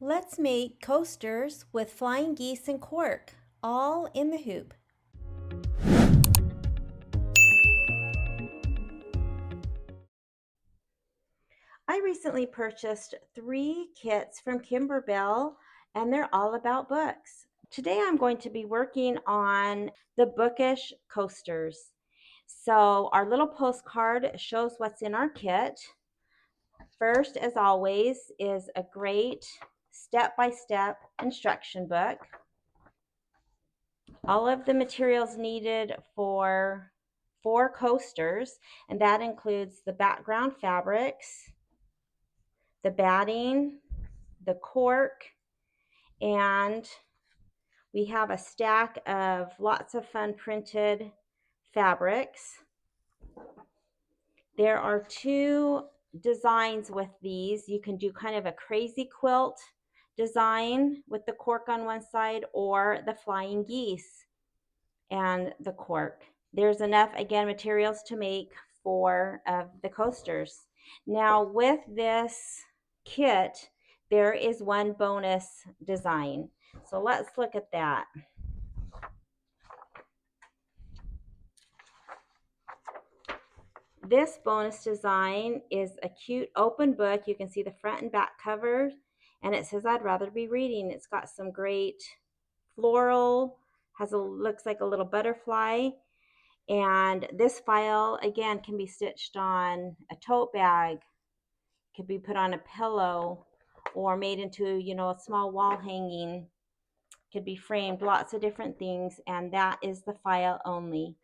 Let's make coasters with flying geese and cork, all in the hoop. I recently purchased 3 kits from Kimberbell, and they're all about books. Today I'm going to be working on the Bookish coasters. So our little postcard shows what's in our kit. First, as always, is a great step-by-step instruction book. All of the materials needed for 4 coasters, and that includes the background fabrics, the batting, the cork, and we have a stack of lots of fun printed fabrics. There are 2 designs with these. You can do kind of a crazy quilt design with the cork on one side, or the flying geese and the cork. There's enough, again, materials to make 4 of the coasters. Now with this kit, there is one bonus design. So let's look at that. This bonus design is a cute open book. You can see the front and back covers, and it says I'd rather be reading. It's got some great floral, looks like a little butterfly. And this file, again, can be stitched on a tote bag, could be put on a pillow, or made into, a small wall hanging, could be framed, lots of different things, and that is the file only.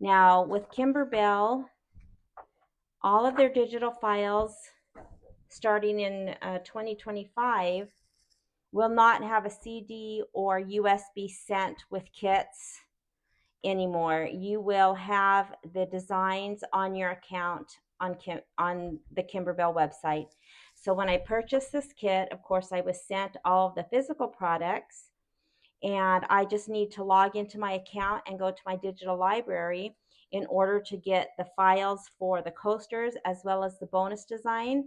Now, with Kimberbell, all of their digital files starting in 2025 will not have a CD or USB sent with kits anymore. You will have the designs on your account on the Kimberbell website. So when I purchased this kit, of course, I was sent all of the physical products, and I just need to log into my account and go to my digital library in order to get the files for the coasters as well as the bonus design.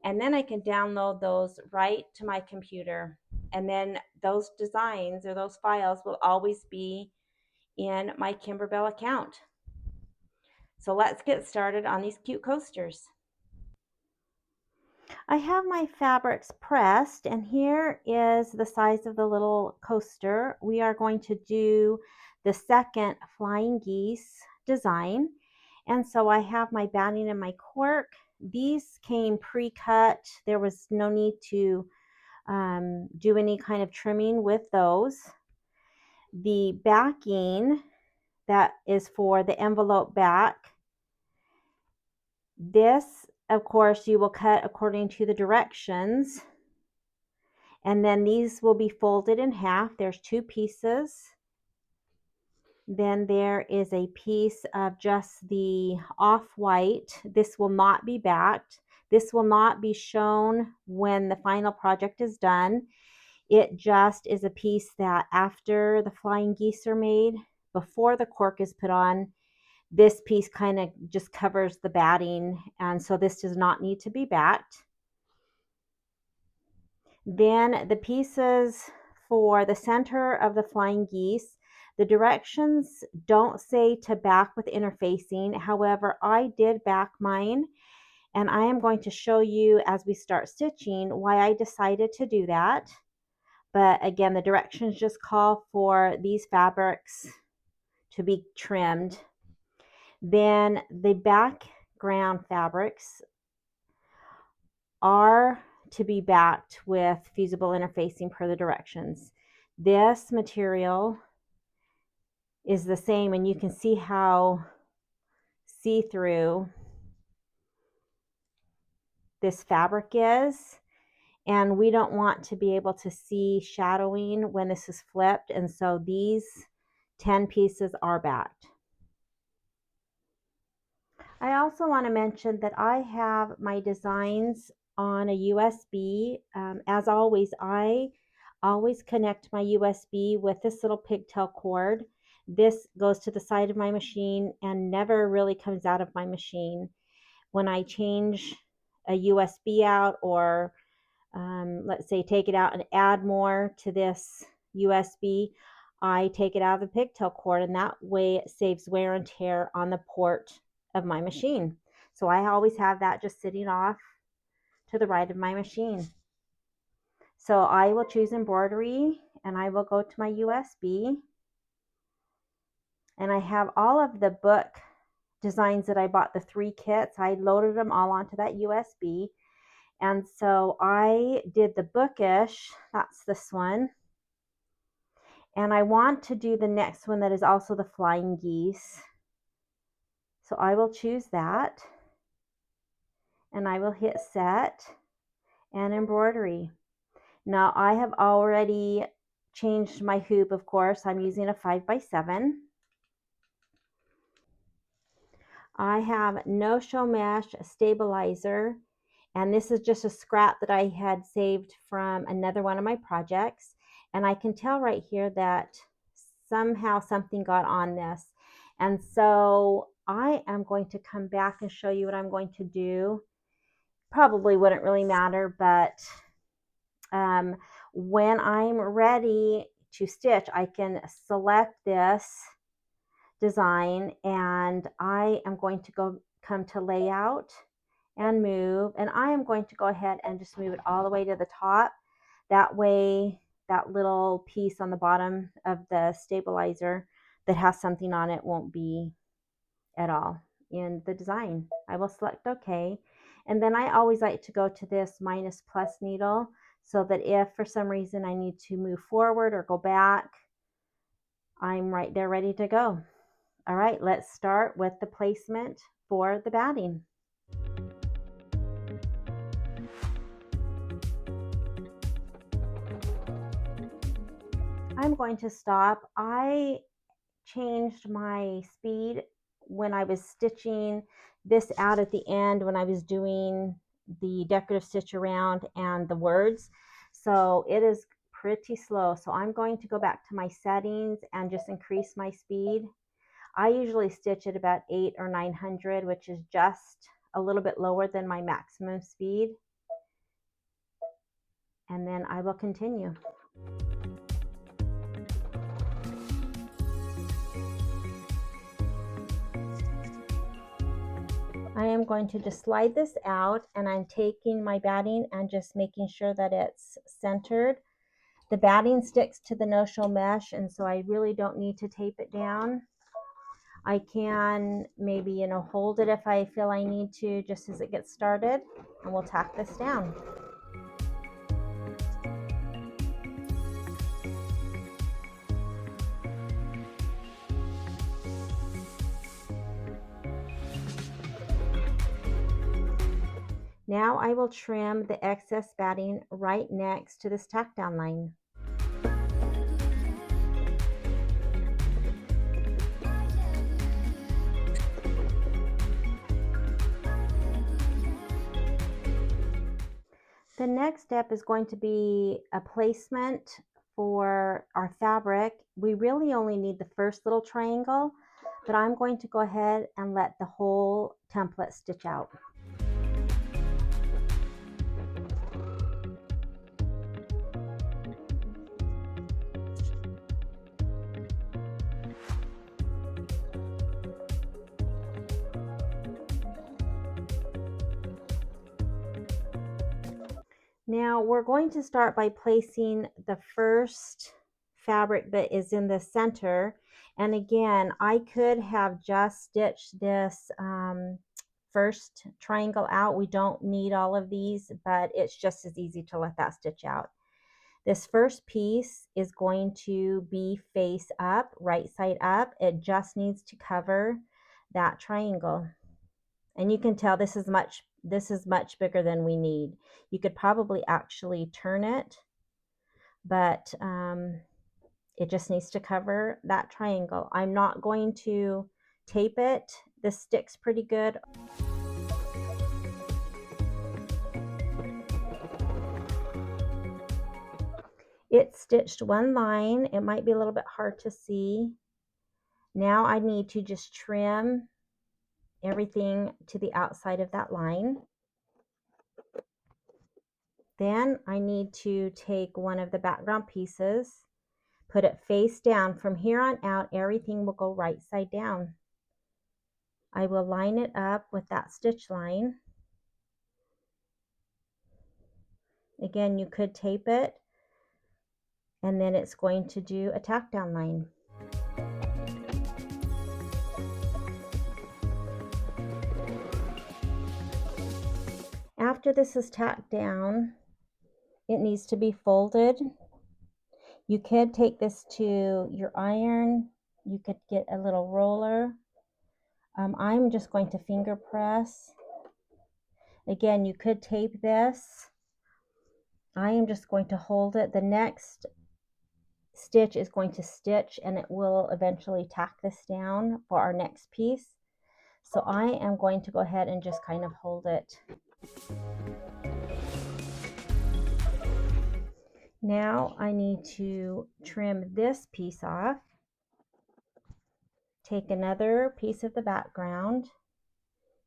And then I can download those right to my computer. And then those designs or those files will always be in my Kimberbell account. So let's get started on these cute coasters. I have my fabrics pressed, and here is the size of the little coaster. We are going to do the second flying geese design. And so I have my batting and my cork. These came pre-cut. There was no need to do any kind of trimming with those. The backing, that is for the envelope back. This, of course, you will cut according to the directions. And then these will be folded in half. There's 2 pieces. Then there is a piece of just the off-white. This will not be backed. This will not be shown when the final project is done. It just is a piece that after the flying geese are made, before the cork is put on, this piece kind of just covers the batting, and so this does not need to be backed. Then the pieces for the center of the flying geese, the directions don't say to back with interfacing. However, I did back mine, and I am going to show you as we start stitching why I decided to do that. But again, the directions just call for these fabrics to be trimmed. Then the background fabrics are to be backed with fusible interfacing per the directions. This material is the same, and you can see how see-through this fabric is, and we don't want to be able to see shadowing when this is flipped, and so these 10 pieces are backed. I also want to mention that I have my designs on a USB. As always, I always connect my USB with this little pigtail cord. This goes to the side of my machine and never really comes out of my machine. When I change a USB out or let's say take it out and add more to this USB, I take it out of the pigtail cord, and that way it saves wear and tear on the port of my machine. So I always have that just sitting off to the right of my machine. So I will choose embroidery and I will go to my USB, and I have all of the book designs that I bought, the 3 kits. I loaded them all onto that USB. And so I did the Bookish, that's this one. And I want to do the next one that is also the flying geese. So I will choose that. And I will hit set and embroidery. Now I have already changed my hoop, of course. I'm using a 5x7. I have no-show mesh stabilizer, and this is just a scrap that I had saved from another one of my projects. And I can tell right here that somehow something got on this. And so I am going to come back and show you what I'm going to do. Probably wouldn't really matter, but when I'm ready to stitch, I can select this design, and I am going to come to layout and move, and I am going to go ahead and just move it all the way to the top. That way that little piece on the bottom of the stabilizer that has something on it won't be at all in the design. I will select OK, and then I always like to go to this minus plus needle so that if for some reason I need to move forward or go back, I'm right there ready to go. All right, let's start with the placement for the batting. I'm going to stop. I changed my speed when I was stitching this out at the end when I was doing the decorative stitch around and the words. So it is pretty slow. So I'm going to go back to my settings and just increase my speed. I usually stitch at about 800 or 900, which is just a little bit lower than my maximum speed. And then I will continue. I am going to just slide this out, and I'm taking my batting and just making sure that it's centered. The batting sticks to the no-show mesh, and so I really don't need to tape it down. I can maybe, hold it if I feel I need to just as it gets started, and we'll tack this down. Now I will trim the excess batting right next to this tack down line. The next step is going to be a placement for our fabric. We really only need the first little triangle, but I'm going to go ahead and let the whole template stitch out. Now we're going to start by placing the first fabric that is in the center. And again, I could have just stitched this first triangle out. We don't need all of these, but it's just as easy to let that stitch out. This first piece is going to be face up, right side up. It just needs to cover that triangle. And you can tell this is much bigger than we need. You could probably actually turn it, but it just needs to cover that triangle. I'm not going to tape it. This sticks pretty good. It stitched one line. It might be a little bit hard to see. Now I need to just trim everything to the outside of that line. Then I need to take one of the background pieces, put it face down. From here on out, everything will go right side down. I will line it up with that stitch line. Again, you could tape it, and then it's going to do a tack down line. After this is tacked down, it needs to be folded. You could take this to your iron. You could get a little roller. I'm just going to finger press. Again, you could tape this. I am just going to hold it. The next stitch is going to stitch, and it will eventually tack this down for our next piece. So I am going to go ahead and just kind of hold it. Now I need to trim this piece off. Take another piece of the background,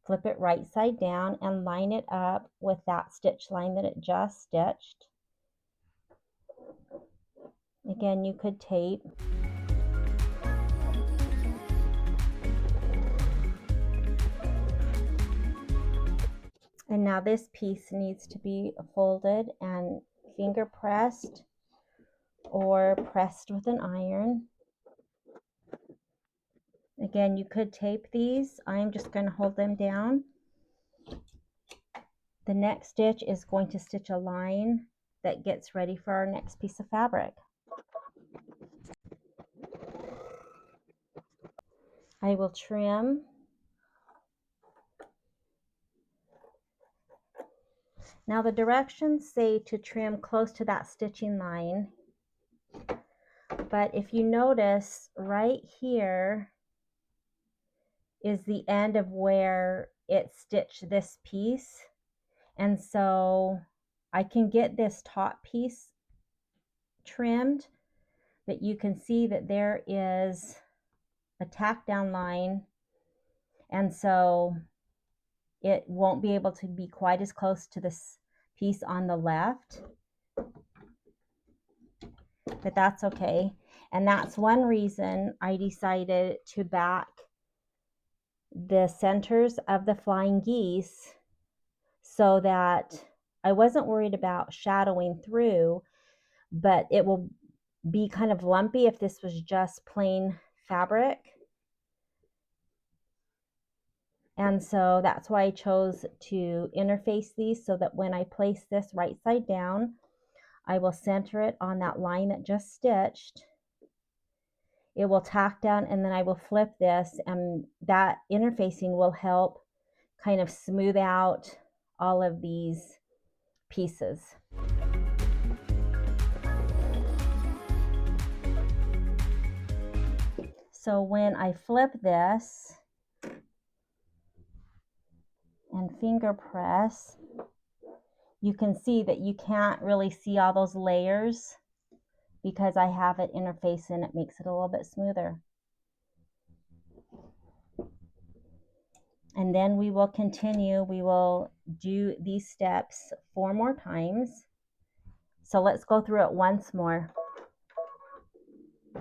flip it right side down, and line it up with that stitch line that it just stitched. Again, you could tape. And now this piece needs to be folded and finger pressed or pressed with an iron. Again, you could tape these. I'm just going to hold them down. The next stitch is going to stitch a line that gets ready for our next piece of fabric. I will trim. Now the directions say to trim close to that stitching line, but if you notice right here is the end of where it stitched this piece, and so I can get this top piece trimmed, but you can see that there is a tack down line, and so it won't be able to be quite as close to this piece on the left, but that's okay. And that's one reason I decided to back the centers of the flying geese so that I wasn't worried about shadowing through, but it will be kind of lumpy if this was just plain fabric. And so that's why I chose to interface these, so that when I place this right side down, I will center it on that line that just stitched. It will tack down, and then I will flip this, and that interfacing will help kind of smooth out all of these pieces. So when I flip this and finger press, you can see that you can't really see all those layers because I have it interfaced, and it makes it a little bit smoother. And then we will continue. We will do these steps 4 more times. So let's go through it once more.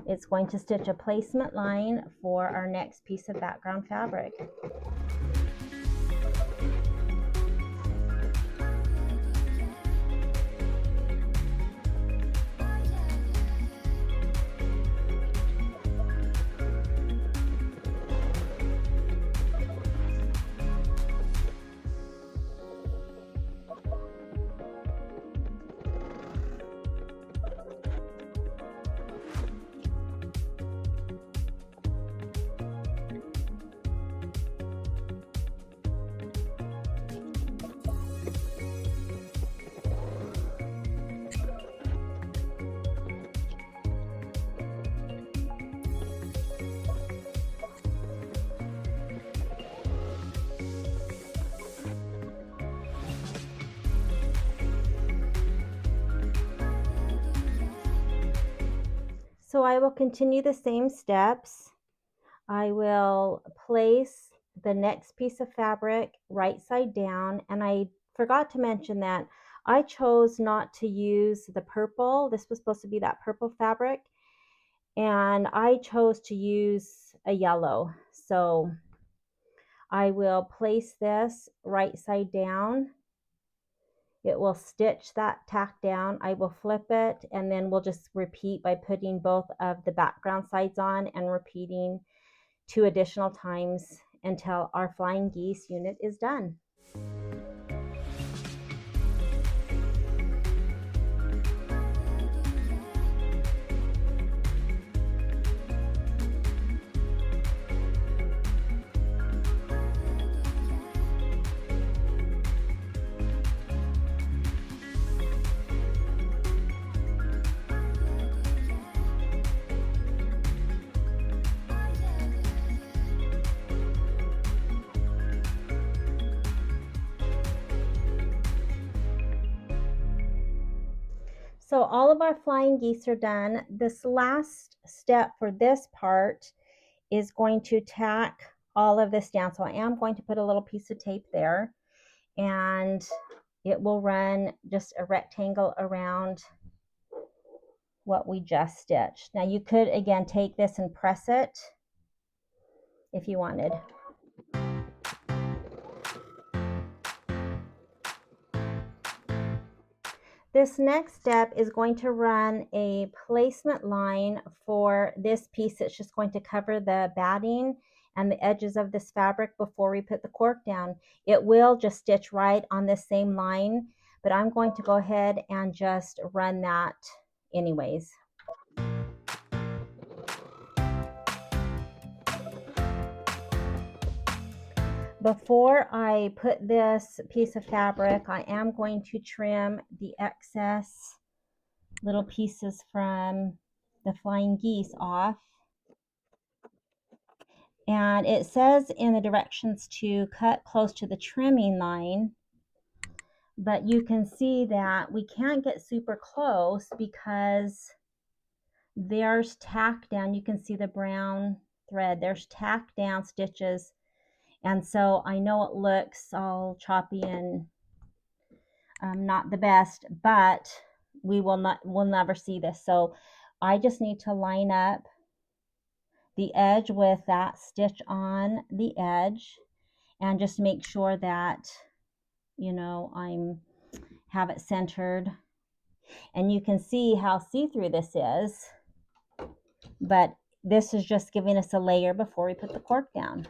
It's going to stitch a placement line for our next piece of background fabric. So I will continue the same steps. I will place the next piece of fabric right side down, and I forgot to mention that I chose not to use the purple. This was supposed to be that purple fabric, and I chose to use a yellow. So I will place this right side down. It will stitch that tack down. I will flip it, and then we'll just repeat by putting both of the background sides on and repeating 2 additional times until our flying geese unit is done. So all of our flying geese are done. This last step for this part is going to tack all of this down. So I am going to put a little piece of tape there, and it will run just a rectangle around what we just stitched. Now you could again take this and press it if you wanted. This next step is going to run a placement line for this piece. It's just going to cover the batting and the edges of this fabric before we put the cork down. It will just stitch right on this same line, but I'm going to go ahead and just run that anyways. Before I put this piece of fabric, I am going to trim the excess little pieces from the flying geese off. And it says in the directions to cut close to the trimming line, but you can see that we can't get super close because there's tack down. You can see the brown thread. There's tack down stitches. And so I know it looks all choppy and not the best, but we'll never see this. So I just need to line up the edge with that stitch on the edge and just make sure that, you know, have it centered. And you can see how see-through this is, but this is just giving us a layer before we put the cork down.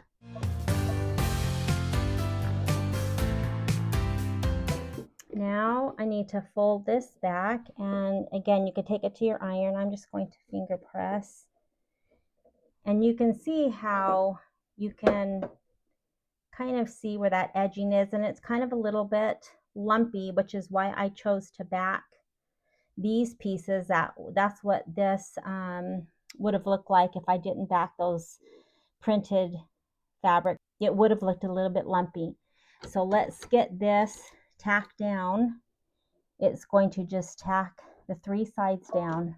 Now I need to fold this back, and again, you could take it to your iron. I'm just going to finger press, and you can see how you can kind of see where that edging is, and it's kind of a little bit lumpy, which is why I chose to back these pieces. That's what this would have looked like if I didn't back those printed fabric. It would have looked a little bit lumpy. So let's get this tacked down. It's going to just tack the 3 sides down.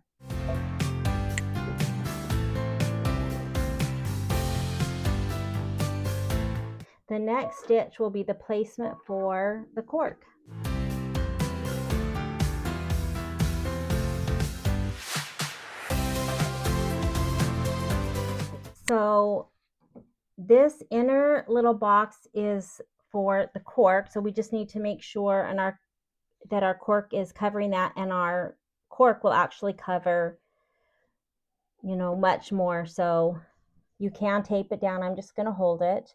The next stitch will be the placement for the cork. So this inner little box is for the cork, so we just need to make sure that our cork is covering that, and our cork will actually cover, you know, much more. So you can tape it down. I'm just going to hold it.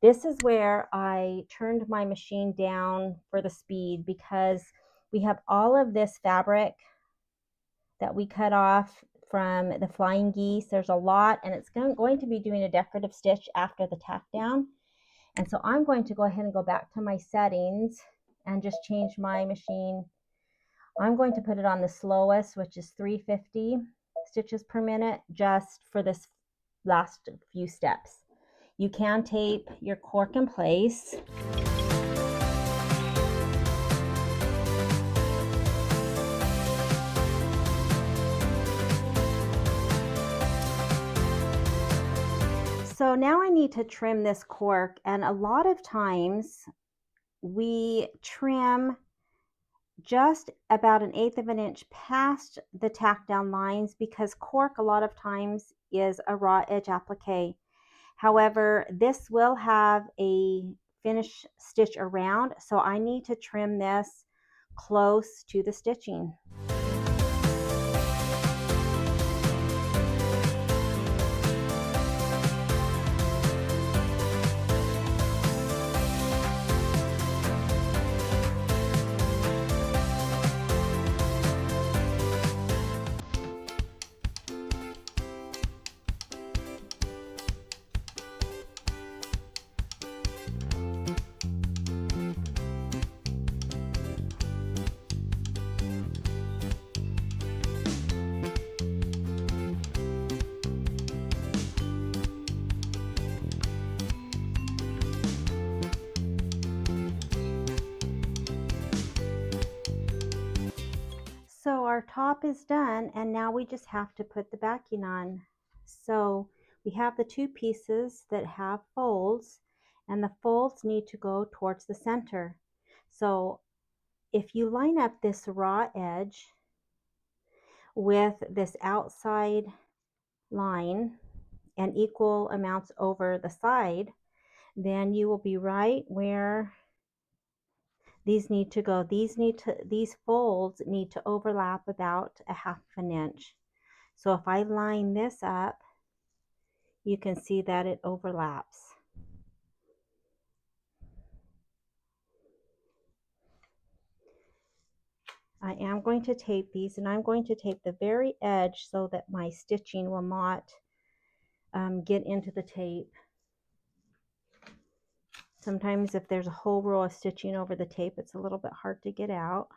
This is where I turned my machine down for the speed, because we have all of this fabric that we cut off from the flying geese. There's a lot, and it's going to be doing a decorative stitch after the tack down. And so I'm going to go ahead and go back to my settings and just change my machine. I'm going to put it on the slowest, which is 350 stitches per minute, just for this last few steps. You can tape your cork in place. So now I need to trim this cork, and a lot of times we trim just about 1/8 of an inch past the tack down lines, because cork a lot of times is a raw edge applique. However, this will have a finish stitch around, so I need to trim this close to the stitching. So our top is done, and now we just have to put the backing on. So we have the two pieces that have folds, and the folds need to go towards the center. So if you line up this raw edge with this outside line and equal amounts over the side, then you will be right where these need to go. These folds need to overlap about 1/2 an inch. So if I line this up, you can see that it overlaps. I am going to tape these, and I'm going to tape the very edge so that my stitching will not get into the tape. Sometimes if there's a whole row of stitching over the tape, it's a little bit hard to get out.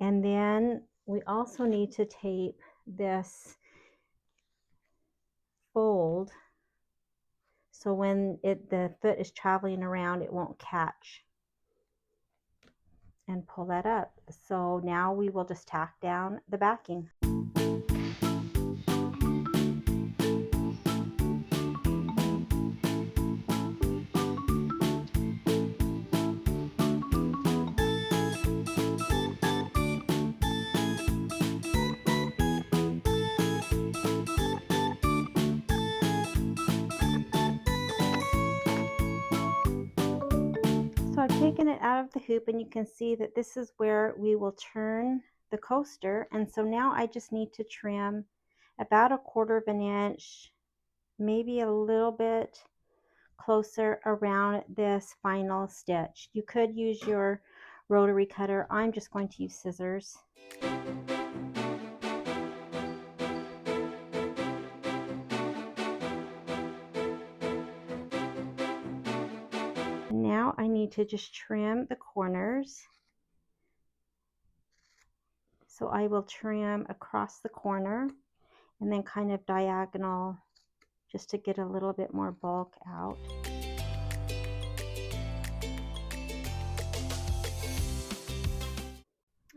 And then we also need to tape this fold so when the foot is traveling around, it won't catch, and pull that up. So now we will just tack down the backing. So I've taken it out of the hoop, and you can see that this is where we will turn the coaster. And so now I just need to trim about 1/4 of an inch, maybe a little bit closer around this final stitch. You could use your rotary cutter. I'm just going to use scissors. Now I need to just trim the corners. So I will trim across the corner and then kind of diagonal just to get a little bit more bulk out.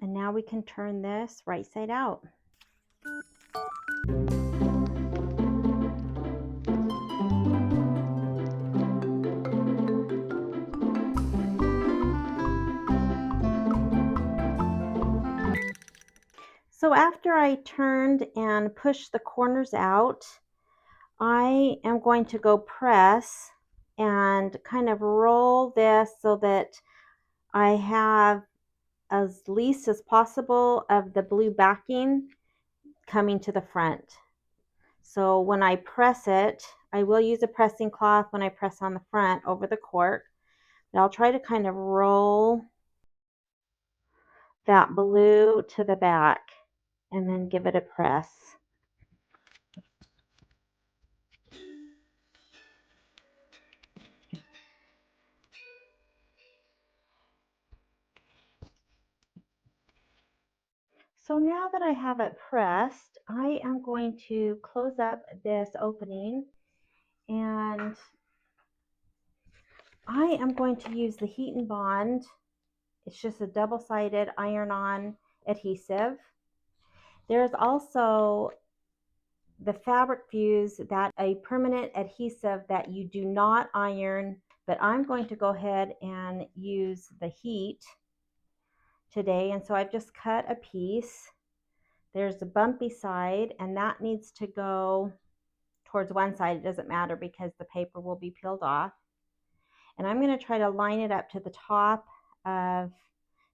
And now we can turn this right side out. So after I turned and pushed the corners out, I am going to go press and kind of roll this so that I have as least as possible of the blue backing coming to the front. So when I press it, I will use a pressing cloth when I press on the front over the cork, but I'll try to kind of roll that blue to the back and then give it a press. So now that I have it pressed, I am going to close up this opening, and I am going to use the Heat and Bond. It's just a double-sided iron-on adhesive. There's also the Fabric Fuse, that a permanent adhesive that you do not iron, but I'm going to go ahead and use the heat today, and so I've just cut a piece. There's a bumpy side, and that needs to go towards one side. It doesn't matter because the paper will be peeled off. And I'm going to try to line it up to the top of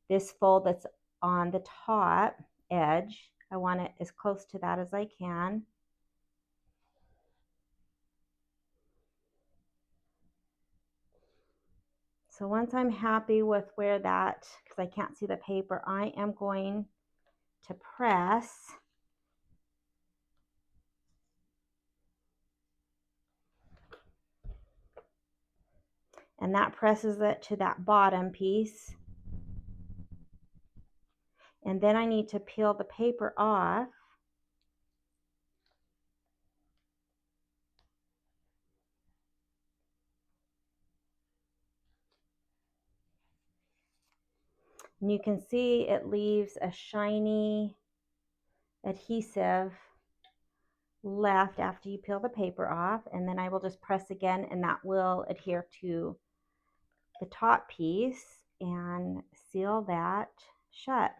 this fold that's on the top edge. I want it as close to that as I can. So once I'm happy with where that, because I can't see the paper, I am going to press. And that presses it to that bottom piece. And then I need to peel the paper off. And you can see it leaves a shiny adhesive left after you peel the paper off, and then I will just press again, and that will adhere to the top piece and seal that shut.